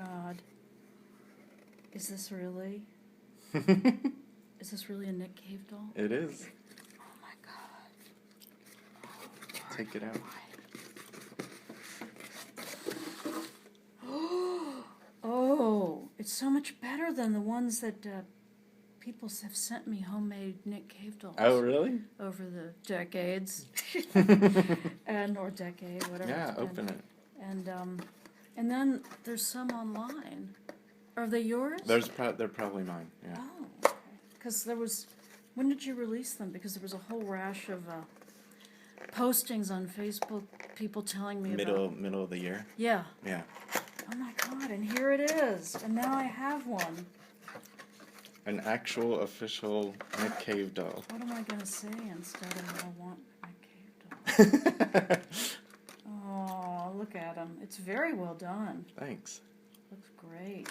God. Is this really? Is this really a Nick Cave doll? It is. Oh my God. Oh, Take it out. Oh, it's so much better than the ones that people have sent me homemade Nick Cave dolls. Oh, really? Over the decades. Or decade, whatever. Yeah, open it. And then there's some online. Are they yours? They're probably mine, yeah. Oh, because there was... When did you release them? Because there was a whole rash of postings on Facebook, people telling me about... Middle of the year? Yeah. Yeah. Oh my God, and here it is. And now I have one. An actual official Nick Cave doll. What am I going to say instead of I want a Nick Cave doll? Oh, look at him. It's very well done. Thanks. Looks great.